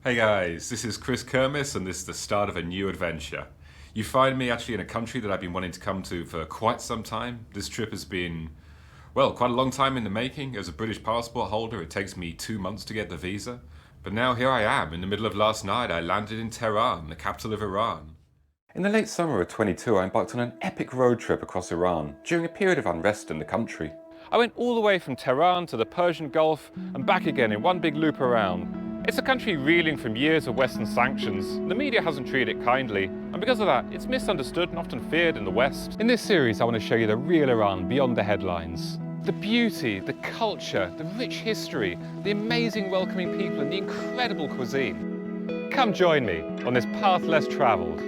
Hey guys, this is Chris Kermis and this is the start of a new adventure. You find me actually in a country that I've been wanting to come to for quite some time. This trip has been, well, quite a long time in the making. As a British passport holder, it takes me 2 months to get the visa. But now here I am. In the middle of last night, I landed in Tehran, the capital of Iran. In the late summer of 22, I embarked on an epic road trip across Iran during a period of unrest in the country. I went all the way from Tehran to the Persian Gulf and back again in one big loop around. It's a country reeling from years of Western sanctions. The media hasn't treated it kindly, and because of that, it's misunderstood and often feared in the West. In this series, I want to show you the real Iran beyond the headlines. The beauty, the culture, the rich history, the amazing welcoming people, and the incredible cuisine. Come join me on this path less traveled.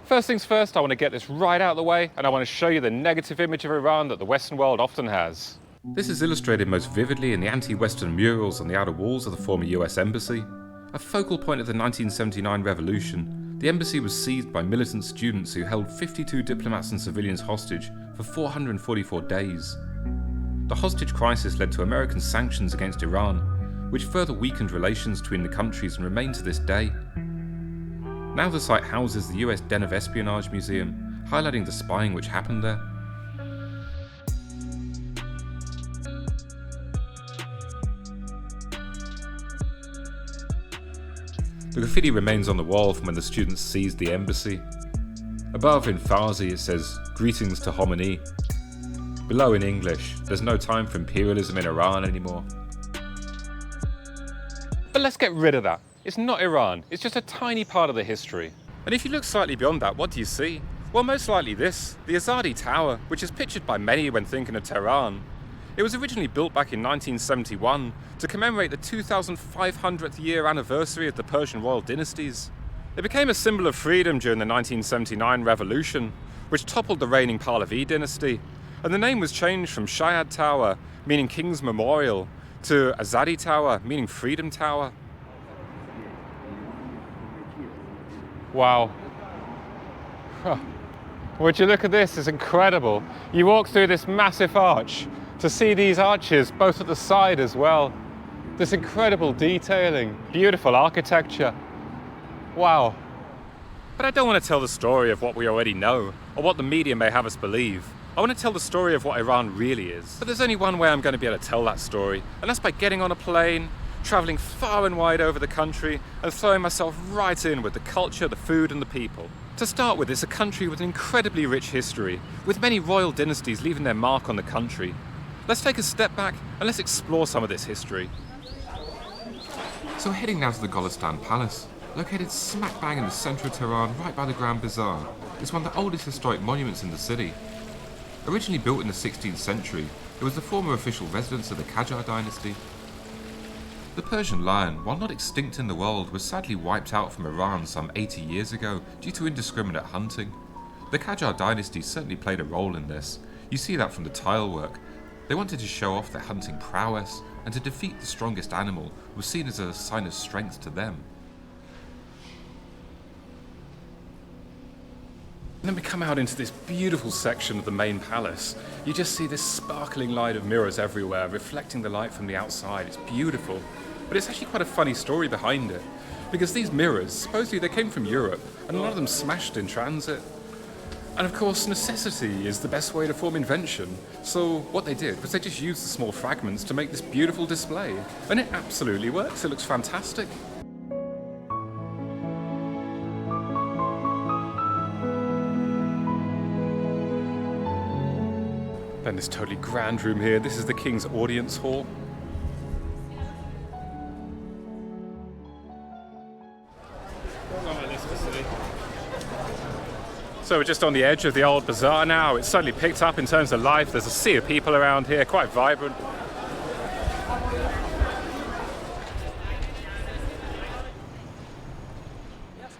First things first, I want to get this right out of the way, and I want to show you the negative image of Iran that the Western world often has. This is illustrated most vividly in the anti-Western murals on the outer walls of the former US Embassy. A focal point of the 1979 revolution, the embassy was seized by militant students who held 52 diplomats and civilians hostage for 444 days. The hostage crisis led to American sanctions against Iran, which further weakened relations between the countries and remain to this day. Now the site houses the US Den of Espionage Museum, highlighting the spying which happened there. The graffiti remains on the wall from when the students seized the embassy. Above in Farsi it says, "Greetings to Khomeini." Below in English, "There's no time for imperialism in Iran anymore." But let's get rid of that. It's not Iran, it's just a tiny part of the history. And if you look slightly beyond that, what do you see? Well, most likely this, the Azadi Tower, which is pictured by many when thinking of Tehran. It was originally built back in 1971 to commemorate the 2500th year anniversary of the Persian royal dynasties. It became a symbol of freedom during the 1979 revolution, which toppled the reigning Pahlavi dynasty, and the name was changed from Milad Tower, meaning King's Memorial, to Azadi Tower, meaning Freedom Tower. Wow. Would you look at this? It's incredible. You walk through this massive arch to see these arches both at the side as well. This incredible detailing, beautiful architecture. Wow. But I don't want to tell the story of what we already know or what the media may have us believe. I want to tell the story of what Iran really is. But there's only one way I'm going to be able to tell that story, and that's by getting on a plane, travelling far and wide over the country and throwing myself right in with the culture, the food and the people. To start with, it's a country with an incredibly rich history, with many royal dynasties leaving their mark on the country. Let's take a step back and let's explore some of this history. So we're heading now to the Golestan Palace, located smack bang in the centre of Tehran, right by the Grand Bazaar. It's one of the oldest historic monuments in the city. Originally built in the 16th century, it was the former official residence of the Qajar dynasty. The Persian lion, while not extinct in the world, was sadly wiped out from Iran some 80 years ago due to indiscriminate hunting. The Qajar dynasty certainly played a role in this. You see that from the tile work. They wanted to show off their hunting prowess, and to defeat the strongest animal was seen as a sign of strength to them. And then we come out into this beautiful section of the main palace. You just see this sparkling light of mirrors everywhere, reflecting the light from the outside. It's beautiful. But it's actually quite a funny story behind it. Because these mirrors, supposedly they came from Europe, and a lot of them smashed in transit. And of course, necessity is the best way to form invention. So what they did was they just used the small fragments to make this beautiful display. And it absolutely works. It looks fantastic. Then this totally grand room here. This is the King's Audience Hall. So we're just on the edge of the old bazaar now. It's suddenly picked up in terms of life. There's a sea of people around here, quite vibrant.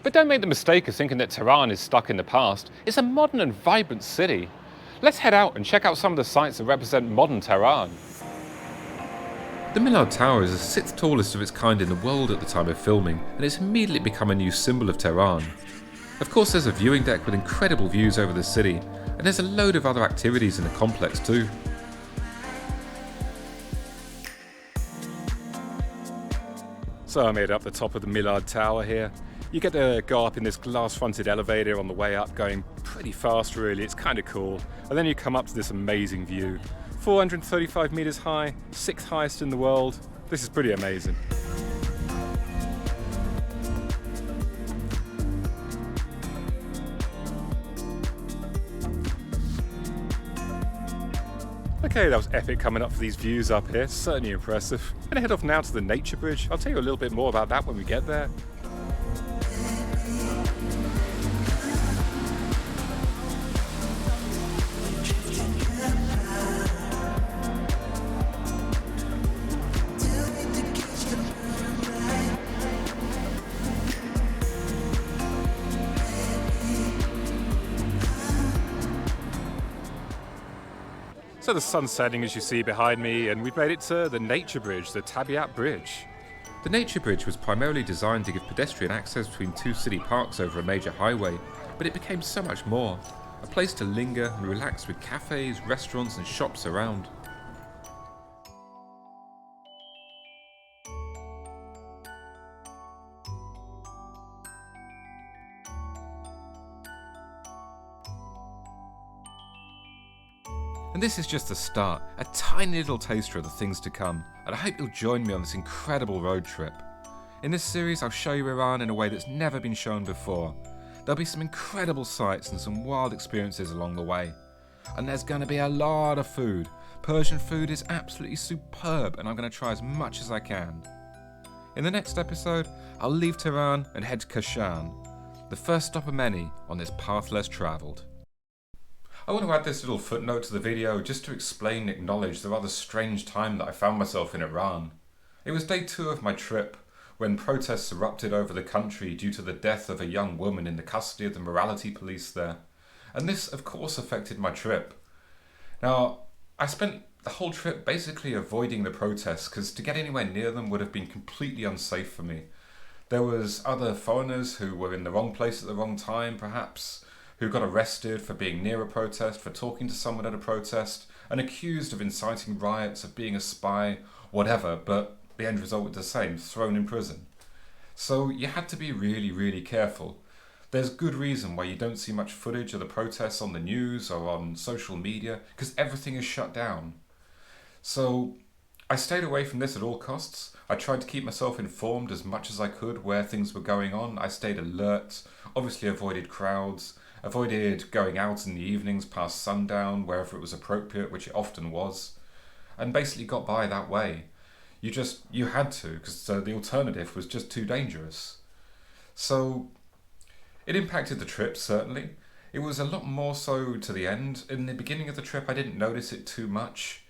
But don't make the mistake of thinking that Tehran is stuck in the past. It's a modern and vibrant city. Let's head out and check out some of the sites that represent modern Tehran. The Millard Tower is the 6th tallest of its kind in the world at the time of filming, and it's immediately become a new symbol of Tehran. Of course, there's a viewing deck with incredible views over the city, and there's a load of other activities in the complex too. So I made it up the top of the Millard Tower here. You get to go up in this glass-fronted elevator on the way up, going pretty fast really, it's kind of cool. And then you come up to this amazing view. 435 meters high, 6th highest in the world. This is pretty amazing. Okay, that was epic coming up for these views up here, certainly impressive. I'm gonna head off now to the nature bridge. I'll tell you a little bit more about that when we get there. So the sun's setting as you see behind me, and we've made it to the nature bridge, the Tabiat Bridge. The nature bridge was primarily designed to give pedestrian access between two city parks over a major highway, but it became so much more. A place to linger and relax with cafes, restaurants and shops around. And this is just the start, a tiny little taster of the things to come, and I hope you'll join me on this incredible road trip. In this series I'll show you Iran in a way that's never been shown before. There'll be some incredible sights and some wild experiences along the way. And there's going to be a lot of food. Persian food is absolutely superb, and I'm going to try as much as I can. In the next episode, I'll leave Tehran and head to Kashan, the first stop of many on this path less travelled. I want to add this little footnote to the video just to explain and acknowledge the rather strange time that I found myself in Iran. It was day 2 of my trip when protests erupted over the country due to the death of a young woman in the custody of the morality police there. And this of course affected my trip. Now, I spent the whole trip basically avoiding the protests because to get anywhere near them would have been completely unsafe for me. There was other foreigners who were in the wrong place at the wrong time perhaps, who got arrested for being near a protest, for talking to someone at a protest, and accused of inciting riots, of being a spy, whatever, but the end result was the same, thrown in prison. So you had to be really, really careful. There's good reason why you don't see much footage of the protests on the news or on social media, because everything is shut down. So I stayed away from this at all costs. I tried to keep myself informed as much as I could where things were going on. I stayed alert, obviously avoided crowds, avoided going out in the evenings past sundown wherever it was appropriate, which it often was, and basically got by that way. You had to, because the alternative was just too dangerous. So it impacted the trip, certainly. It was a lot more so to the end. In the beginning of the trip I didn't notice it too much.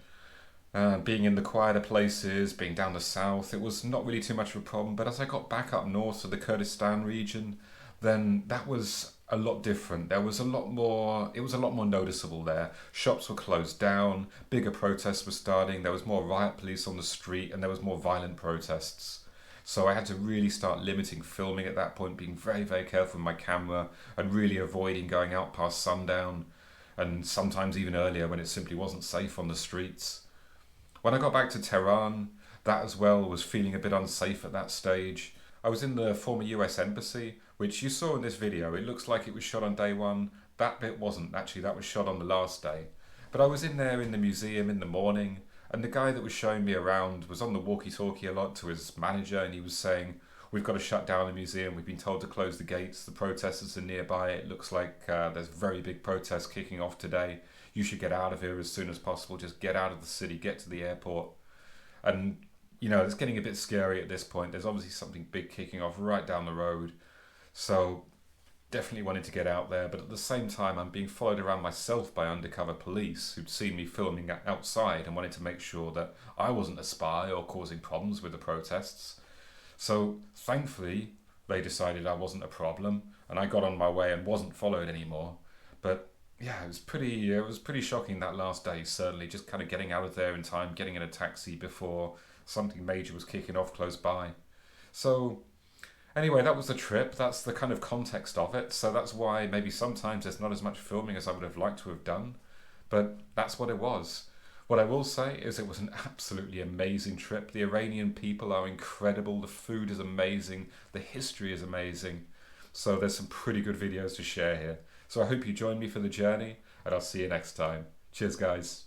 Being in the quieter places, being down the south, it was not really too much of a problem, but as I got back up north to the Kurdistan region, then that was a lot different. It was a lot more noticeable there. Shops were closed down, bigger protests were starting, there was more riot police on the street, and there was more violent protests. So I had to really start limiting filming at that point, being very, very careful with my camera, and really avoiding going out past sundown, and sometimes even earlier when it simply wasn't safe on the streets. When I got back to Tehran, that as well was feeling a bit unsafe at that stage. I was in the former US Embassy, which you saw in this video. It looks like it was shot on day 1. That bit wasn't, actually, that was shot on the last day. But I was in there in the museum in the morning, and the guy that was showing me around was on the walkie-talkie a lot to his manager, and he was saying, "We've got to shut down the museum, we've been told to close the gates, the protesters are nearby, it looks like there's very big protests kicking off today. You should get out of here as soon as possible, just get out of the city, get to the airport." And you know, it's getting a bit scary at this point. There's obviously something big kicking off right down the road. So definitely wanted to get out there, but at the same time I'm being followed around myself by undercover police who'd seen me filming outside and wanted to make sure that I wasn't a spy or causing problems with the protests. So thankfully they decided I wasn't a problem and I got on my way and wasn't followed anymore. But yeah, it was pretty shocking that last day, certainly, just kind of getting out of there in time, getting in a taxi before something major was kicking off close by. So Anyway, that was the trip. That's the kind of context of it. So that's why maybe sometimes there's not as much filming as I would have liked to have done. But that's what it was. What I will say is it was an absolutely amazing trip. The Iranian people are incredible. The food is amazing. The history is amazing. So there's some pretty good videos to share here. So I hope you join me for the journey, and I'll see you next time. Cheers, guys.